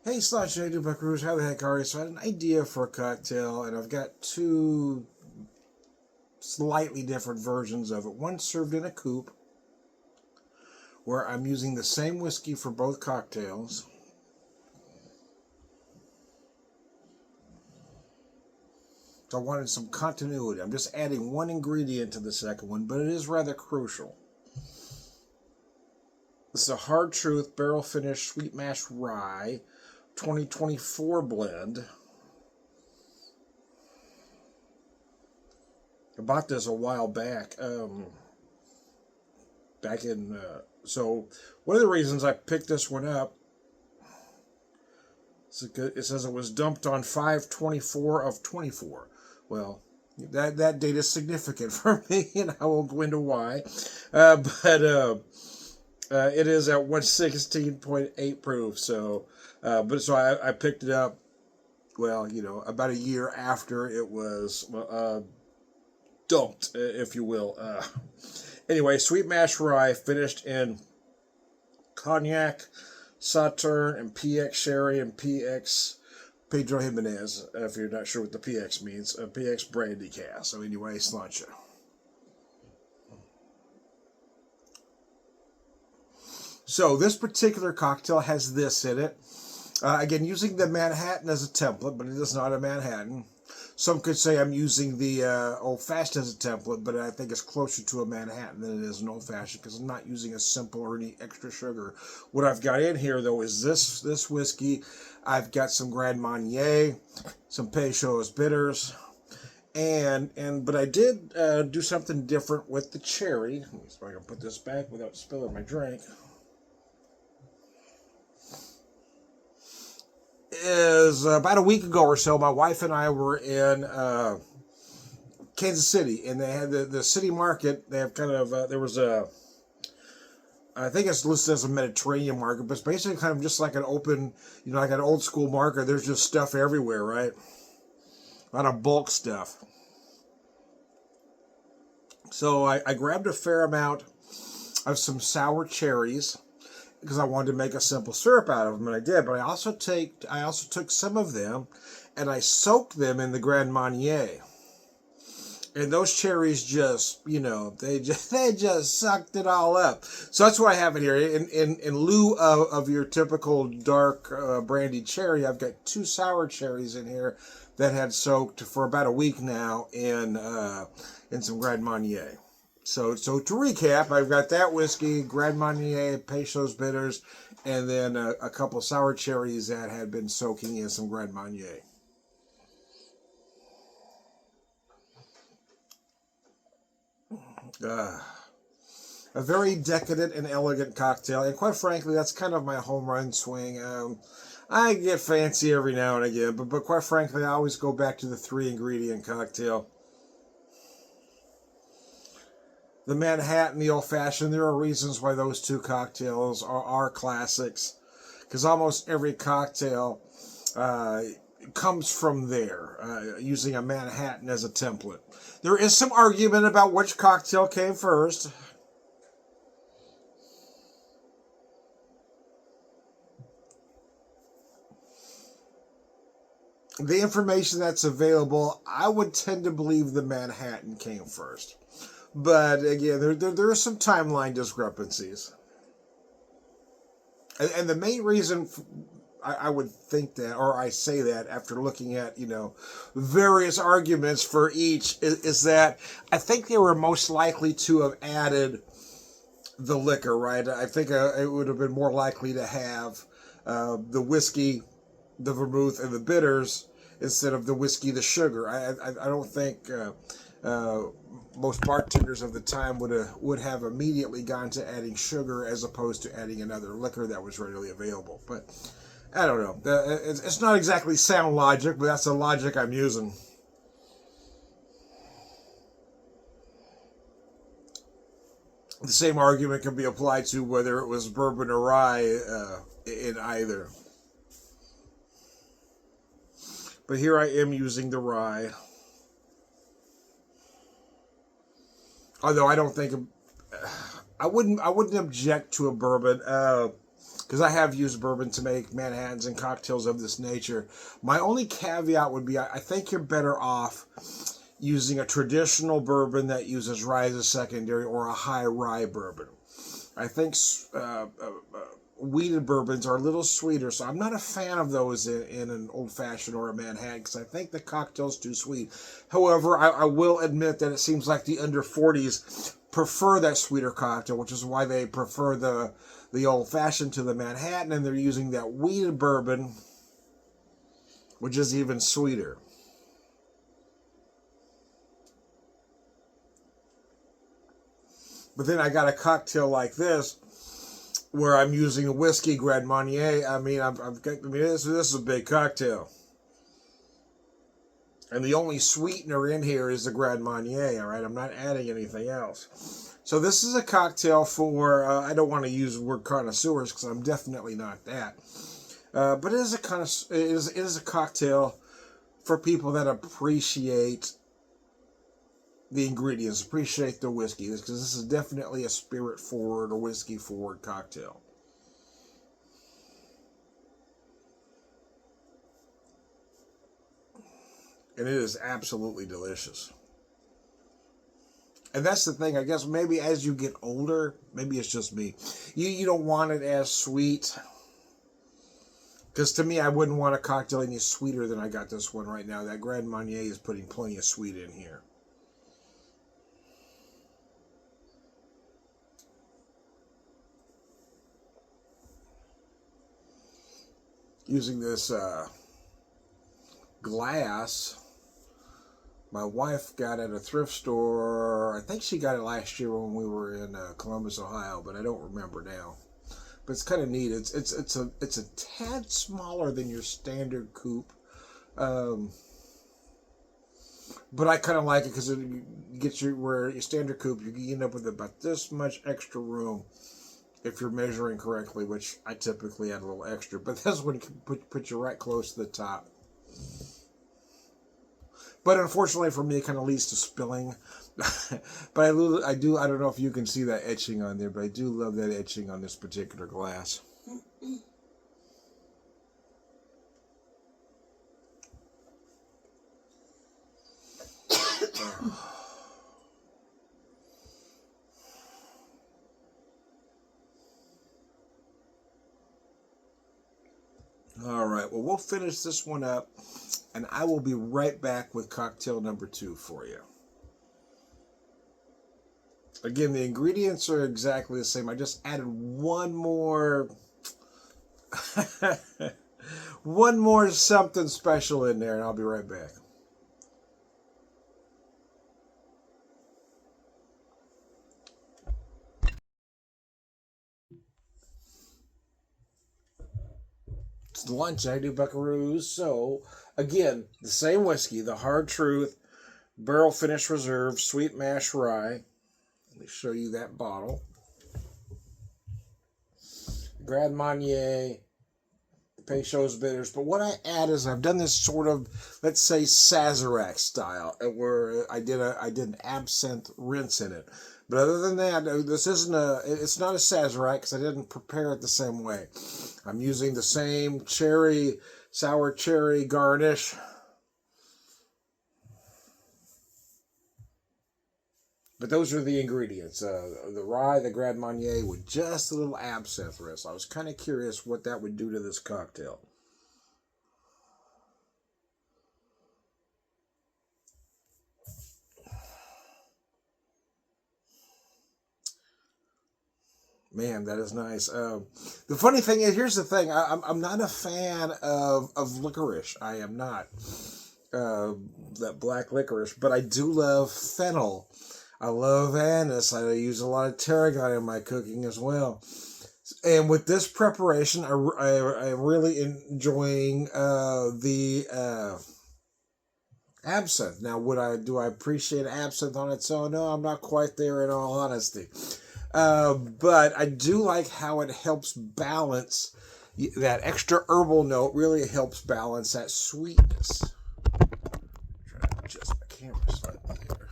Hey, Slash, I do Buckaroos. How the heck are you? So I had an idea for a cocktail, and I've got two slightly different versions of it. One served in a coupe, where I'm using the same whiskey for both cocktails. So I wanted some continuity. I'm just adding one ingredient to the second one, but it is rather crucial. This is a Hard Truth Barrel Finish Sweet Mash Rye 2024 blend. I bought this a while back. So one of the reasons I picked this one up, it says it was dumped on 5/24 of 24. Well, that date is significant for me, and I won't go into why. But it is at 116.8 proof. So I picked it up. Well, about a year after it was dumped, if you will. Anyway, sweet mash rye finished in cognac, Sauterne, and PX sherry and PX Pedro Jimenez. If you're not sure what the PX means, PX brandy cask. So anyway, slancha. So this particular cocktail has this in it. Again, using the Manhattan as a template, but it is not a Manhattan. Some could say I'm using the Old Fashioned as a template, but I think it's closer to a Manhattan than it is an Old Fashioned because I'm not using a simple or any extra sugar. What I've got in here though is this whiskey. I've got some Grand Marnier, some Peychaud's bitters, but I did do something different with the cherry. Let me see if I can put this back without spilling my drink. Is about a week ago or so, my wife and I were in Kansas City, and they had the city market. They have kind of there was I think it's listed as a Mediterranean market, but it's basically kind of just like an open, like an old school market. There's just stuff everywhere, right? A lot of bulk stuff. So I grabbed a fair amount of some sour cherries because I wanted to make a simple syrup out of them, and I did. But I also took some of them, and I soaked them in the Grand Marnier. And those cherries just, they just sucked it all up. So that's what I have in here. In lieu of your typical dark brandy cherry, I've got two sour cherries in here that had soaked for about a week now in some Grand Marnier. So to recap, I've got that whiskey, Grand Marnier, Peychaud's bitters, and then a couple sour cherries that had been soaking in some Grand Marnier. Uh, a very decadent and elegant cocktail, and quite frankly, that's kind of my home run swing. I get fancy every now and again, but quite frankly, I always go back to the three ingredient cocktail. The Manhattan, the Old Fashioned, there are reasons why those two cocktails are classics, because almost every cocktail uh, comes from there, using a Manhattan as a template. There is some argument about which cocktail came first. The information that's available, I would tend to believe the Manhattan came first. But again, there are some timeline discrepancies. And the main reason I would think that, or I say that after looking at, various arguments for each, is that I think they were most likely to have added the liquor, right? I think it would have been more likely to have the whiskey, the vermouth, and the bitters instead of the whiskey, the sugar. I don't think uh, most bartenders of the time would have immediately gone to adding sugar as opposed to adding another liquor that was readily available. But I don't know. It's not exactly sound logic, but that's the logic I'm using. The same argument can be applied to whether it was bourbon or rye in either. But here I am using the rye. Although I don't think I wouldn't object to a bourbon. because I have used bourbon to make Manhattans and cocktails of this nature. My only caveat would be I think you're better off using a traditional bourbon that uses rye as a secondary or a high rye bourbon. I think wheated bourbons are a little sweeter, so I'm not a fan of those in an old fashioned or a Manhattan because I think the cocktail's too sweet. However, I will admit that it seems like the under 40s prefer that sweeter cocktail, which is why they prefer the old fashioned to the Manhattan, and they're using that wheated bourbon, which is even sweeter. But then I got a cocktail like this, where I'm using a whiskey Grand Marnier. I mean, this is a big cocktail, and the only sweetener in here is the Grand Marnier. All right, I'm not adding anything else. So this is a cocktail for. I don't want to use the word connoisseurs because I'm definitely not that. But it is a cocktail for people that appreciate the ingredients, appreciate the whiskey, because this is definitely a spirit forward or whiskey forward cocktail. And it is absolutely delicious. And that's the thing, I guess maybe as you get older, maybe it's just me, you don't want it as sweet. Because to me, I wouldn't want a cocktail any sweeter than I got this one right now. That Grand Marnier is putting plenty of sweet in here. Using this glass my wife got at a thrift store. I think she got it last year when we were in Columbus, Ohio, but I don't remember now. But it's kind of neat. It's a tad smaller than your standard coupe, but I kind of like it because it gets you where your standard coupe you end up with about this much extra room if you're measuring correctly, which I typically add a little extra. But this one can put you right close to the top. But unfortunately for me, it kind of leads to spilling. But I don't know if you can see that etching on there, but I do love that etching on this particular glass. All right, well, we'll finish this one up, and I will be right back with cocktail number 2 for you. Again, the ingredients are exactly the same. I just added one more one more something special in there, and I'll be right back. It's lunch, I do buckaroos. So, again, the same whiskey, the Hard Truth, Barrel Finish Reserve, Sweet Mash Rye. Let me show you that bottle. Grand Marnier, the Peychaud's bitters. But what I add is I've done this sort of, let's say, Sazerac style, where I did an absinthe rinse in it. But other than that, it's not a Sazerac because I didn't prepare it the same way. I'm using the same sour cherry garnish. But those are the ingredients. The rye, the Grand Marnier, with just a little absinthe rinse. I was kind of curious what that would do to this cocktail. Man, that is nice. The funny thing is, here's the thing. I'm not a fan of licorice. I am not. That black licorice. But I do love fennel. I love anise. I use a lot of tarragon in my cooking as well. And with this preparation, I'm really enjoying the absinthe. Now, do I appreciate absinthe on its own? No, I'm not quite there in all honesty. But I do like how it helps balance that extra herbal note. Really helps balance that sweetness. Try to adjust my camera slightly there.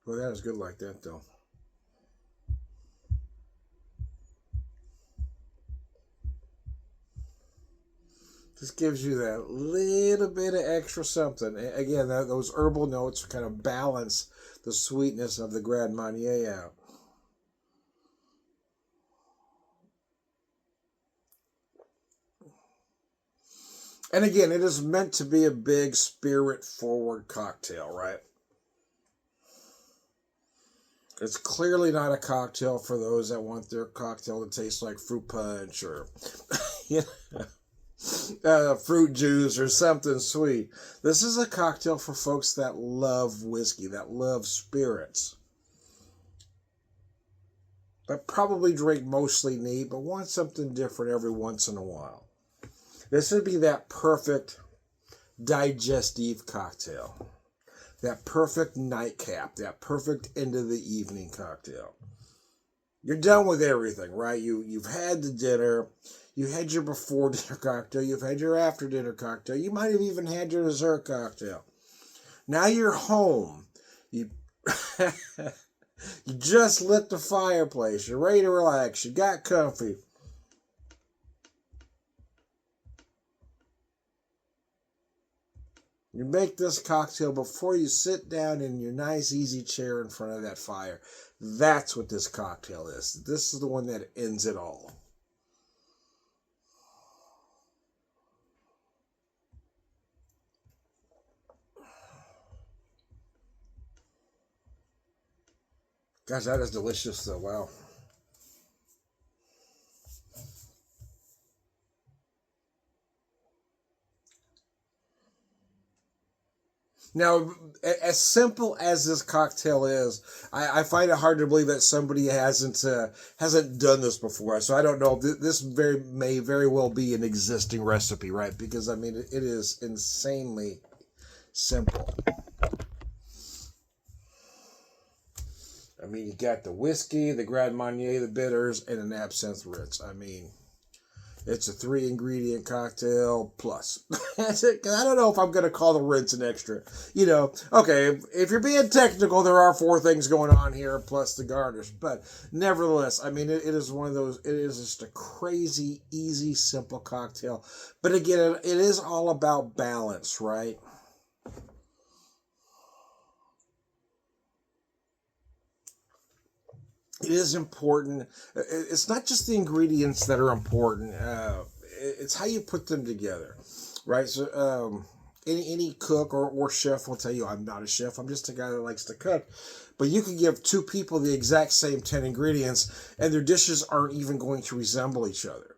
Well, that is good like that, though. Just gives you that little bit of extra something. Again, those herbal notes kind of balance the sweetness of the Grand Marnier out. And again, it is meant to be a big spirit forward cocktail, right? It's clearly not a cocktail for those that want their cocktail to taste like fruit punch or you fruit juice or something sweet. This is a cocktail for folks that love whiskey, that love spirits, that probably drink mostly neat, but want something different every once in a while. This would be that perfect digestive cocktail, that perfect nightcap, that perfect end of the evening cocktail. You're done with everything, right? You've had the dinner, you had your before dinner cocktail, you've had your after dinner cocktail, you might have even had your dessert cocktail. Now you're home. You you just lit the fireplace, you're ready to relax, you got comfy. You make this cocktail before you sit down in your nice easy chair in front of that fire. That's what this cocktail is. This is the one that ends it all. Gosh, that is delicious though. Wow. Now, as simple as this cocktail is, I find it hard to believe that somebody hasn't done this before. So I don't know. This may very well be an existing recipe, right? Because I mean, it is insanely simple. I mean, you got the whiskey, the Grand Marnier, the bitters, and an absinthe ritz. I mean, it's a 3 ingredient cocktail plus. That's it. I don't know if I'm going to call the rinse an extra. Okay, if you're being technical, there are 4 things going on here plus the garnish. But nevertheless, I mean, it is one of those, it is just a crazy, easy, simple cocktail. But again, it is all about balance, right? It is important. It's not just the ingredients that are important. It's how you put them together, right? So any cook or chef will tell you, I'm not a chef. I'm just a guy that likes to cook. But you can give 2 people the exact same 10 ingredients, and their dishes aren't even going to resemble each other.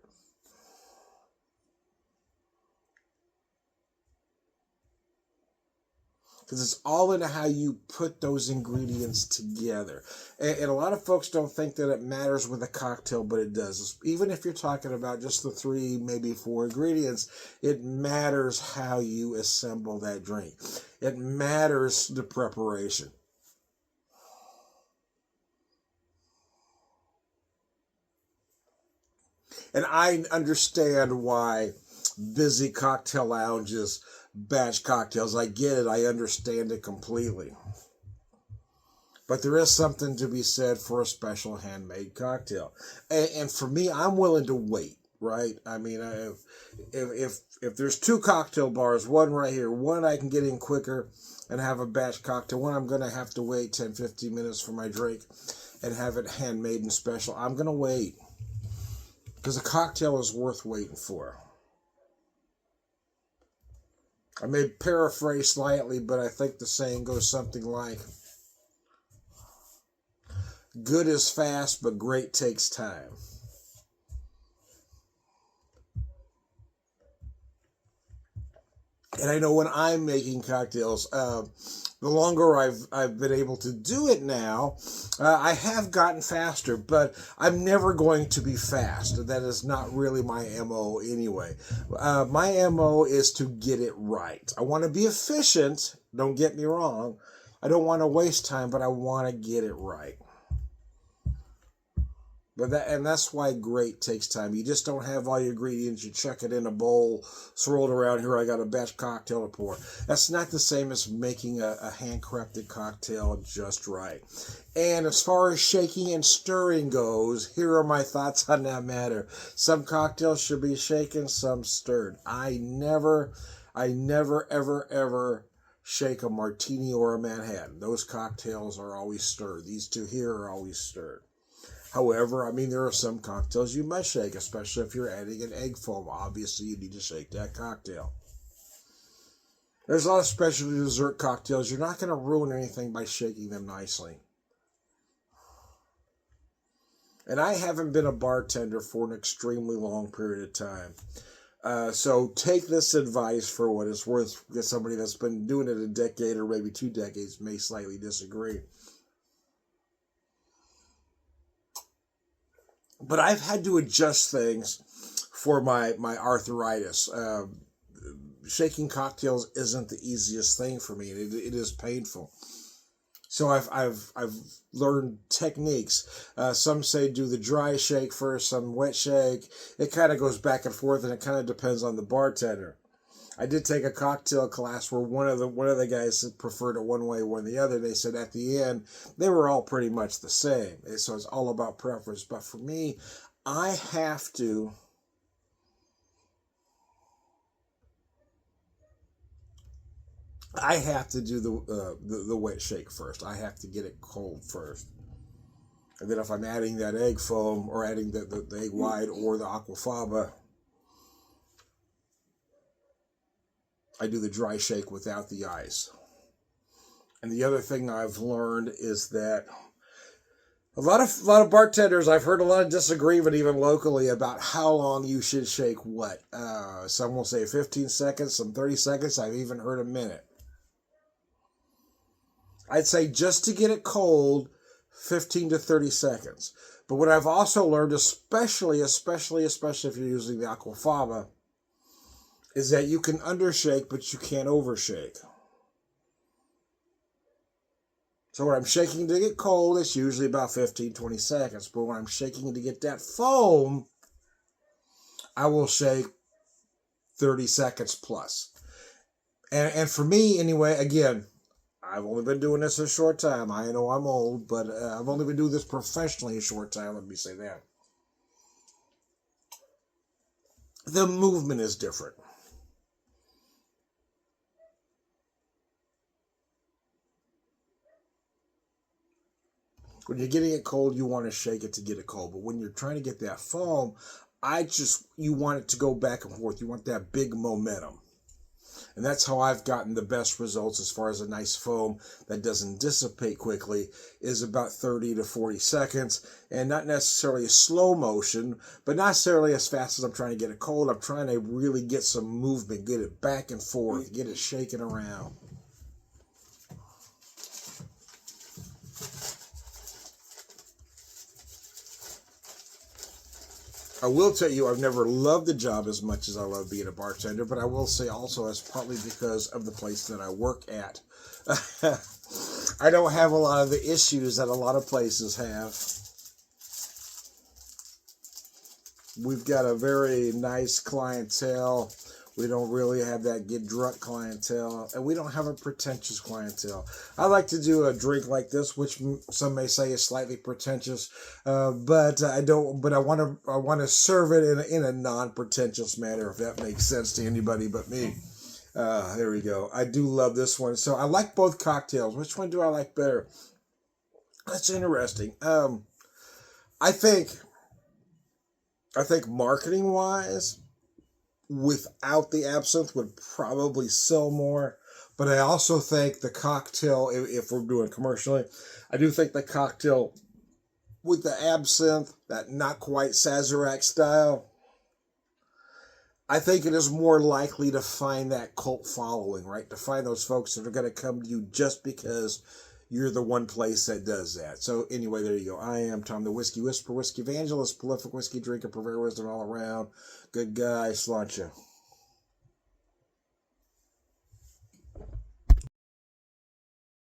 Because it's all in how you put those ingredients together. And a lot of folks don't think that it matters with a cocktail, but it does. Even if you're talking about just the 3, maybe 4 ingredients, it matters how you assemble that drink. It matters the preparation. And I understand why busy cocktail lounges batch cocktails. I get it. I understand it completely. But there is something to be said for a special handmade cocktail. And for me, I'm willing to wait, right? I mean, if there's 2 cocktail bars, one right here, one I can get in quicker and have a batch cocktail, one I'm going to have to wait 10, 15 minutes for my drink and have it handmade and special, I'm going to wait. Because a cocktail is worth waiting for. I may paraphrase slightly, but I think the saying goes something like, good is fast, but great takes time. And I know when I'm making cocktails, the longer I've been able to do it now, I have gotten faster, but I'm never going to be fast. That is not really my MO anyway. My MO is to get it right. I want to be efficient, don't get me wrong. I don't want to waste time, but I want to get it right. That's why great takes time. You just don't have all your ingredients. You chuck it in a bowl, swirl it around. Here, I got a batch cocktail to pour. That's not the same as making a handcrafted cocktail just right. And as far as shaking and stirring goes, here are my thoughts on that matter. Some cocktails should be shaken, some stirred. I never, ever, ever shake a martini or a Manhattan. Those cocktails are always stirred. These two here are always stirred. However, I mean, there are some cocktails you must shake, especially if you're adding an egg foam. Obviously, you need to shake that cocktail. There's a lot of specialty dessert cocktails. You're not going to ruin anything by shaking them nicely. And I haven't been a bartender for an extremely long period of time. So take this advice for what it's worth. Because somebody that's been doing it a decade or maybe 2 decades may slightly disagree. But I've had to adjust things for my arthritis. Shaking cocktails isn't the easiest thing for me. It is painful. So I've learned techniques. Some say do the dry shake first, some wet shake. It kind of goes back and forth, and it kind of depends on the bartender. I did take a cocktail class where one of the guys preferred it one way, one the other. They said at the end they were all pretty much the same. So it's all about preference. But for me, I have to do the wet shake first. I have to get it cold first. And then if I'm adding that egg foam or adding the egg white or the aquafaba, I do the dry shake without the ice. And the other thing I've learned is that a lot of bartenders, I've heard a lot of disagreement even locally about how long you should shake what. Some will say 15 seconds, some 30 seconds. I've even heard a minute. I'd say just to get it cold, 15 to 30 seconds. But what I've also learned, especially if you're using the aquafaba, is that you can undershake, but you can't overshake. So when I'm shaking to get cold, it's usually about 15, 20 seconds. But when I'm shaking to get that foam, I will shake 30 seconds plus. And for me, anyway, again, I've only been doing this a short time. I know I'm old, but I've only been doing this professionally a short time, let me say that. The movement is different. When you're getting it cold, you want to shake it to get it cold. But when you're trying to get that foam, you want it to go back and forth. You want that big momentum. And that's how I've gotten the best results as far as a nice foam that doesn't dissipate quickly, is about 30 to 40 seconds. And not necessarily a slow motion, but not necessarily as fast as I'm trying to get it cold. I'm trying to really get some movement, get it back and forth, get it shaking around. I will tell you, I've never loved the job as much as I love being a bartender, but I will say also it's partly because of the place that I work at. I don't have a lot of the issues that a lot of places have. We've got a very nice clientele. We don't really have that get drunk clientele, and we don't have a pretentious clientele. I like to do a drink like this, which some may say is slightly pretentious, but I don't. But I want to serve it in a non-pretentious manner, if that makes sense to anybody but me. There we go. I do love this one, so I like both cocktails. Which one do I like better? That's interesting. I think marketing wise, without the absinthe would probably sell more. But I also think the cocktail, if we're doing commercially, I do think the cocktail with the absinthe, that not quite Sazerac style, I think it is more likely to find that cult following, right? To find those folks that are going to come to you just because you're the one place that does that. So anyway, there you go. I am Tom the Whiskey Whisperer, Whiskey Evangelist, prolific whiskey drinker, purveyor wisdom all around. Good guy, sláinte.